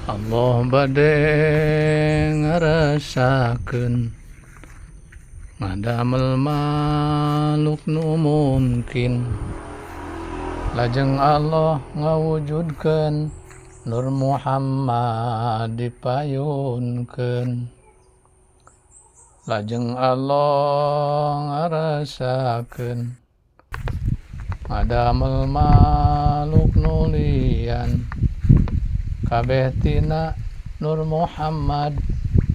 Allah bade ngarasakeun ngadamel makhluk nu mungkin, lajeng Allah ngawujudkeun Nur Muhammad dipayunkeun, lajeng Allah ngarasakeun ngadamel makhluk nu lian, kabeh tina Nur Muhammad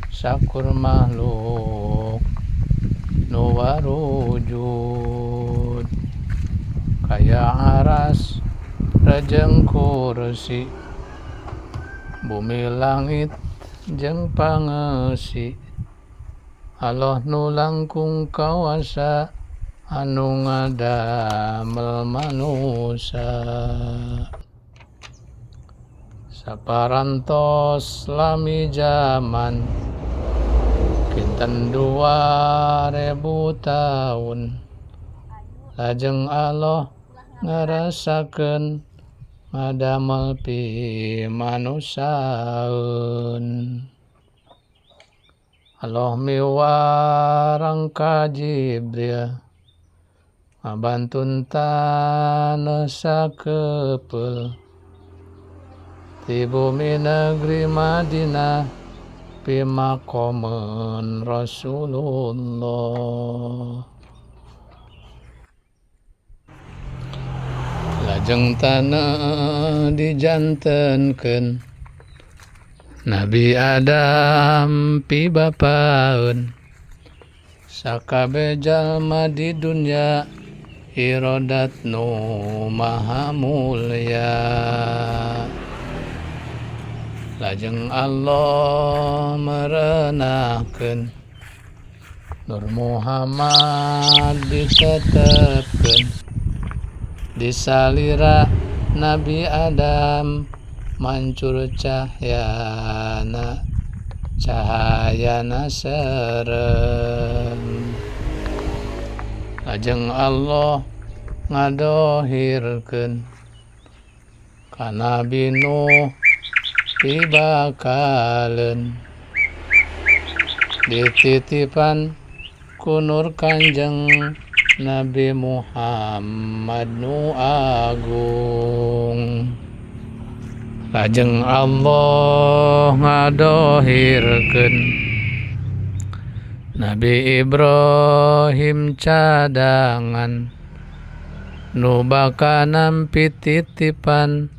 sakur makhluk nu warujud, kaya aras rajeng kursi, bumi langit jeung pangeusi, Allah nu langkung kawasa anu ngadamel manusa. Saparantos lami jaman kinten 2000 tahun, lajeng Allah ngarasakeun ngadamel pimanusaeun. Allah miwarang ka Jibril ngabantun taneuh sakepeul, di bumi negeri Madinah pimakomeun Rasulullah. Lajeng taneuh dijantenkeun Nabi Adam pibapaeun, sakabeh jalma di dunya irodat nu maha mulya. Lajeng Allah merenahkeun Nur Muhammad ditetepkeun di salira Nabi Adam, mancur cahayana serem. Lajeng Allah ngadohirkeun ka Nabi Nuh pibakaleun, dititipan ku Nur Kanjeng Nabi Muhammad nu agung. Lajeng Allah ngadohirkeun Nabi Ibrahim cadangan, nu baka nampi titipan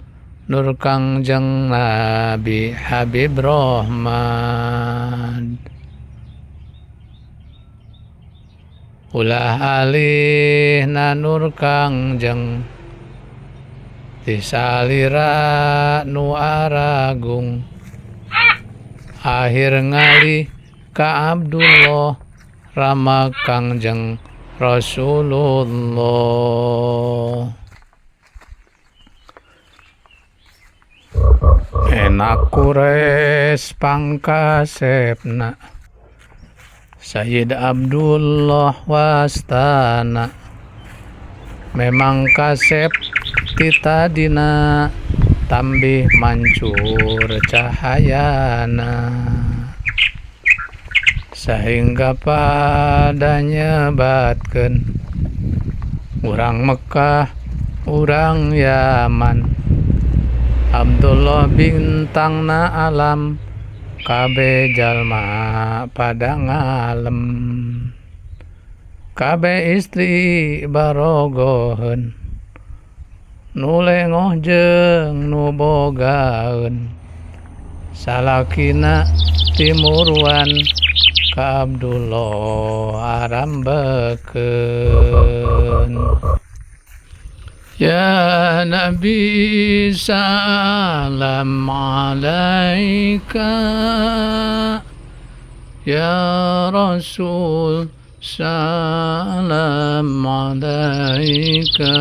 Nur Kangjeng Nabi Habib Rahman. Ulah alihna Nur Kangjeng disalira nu aragung, akhir ngalih ka Abdullah rama Kangjeng Rasulullah. Enak kures pangkasepna Sayyid Abdullah wastana, memang kasep titadina tambih mancur cahayana, sehingga pada nyebatkeun urang Mekah urang Yaman, Abdullah bintangna alam, kabeh jalma pada ngalem, kabeh istri barogoheun, nu lengoh jeung nu bogaeun, salakina timuruan ka Abdullah arambekeun. Ya Nabi salam alaika, ya Rasul salam alaika.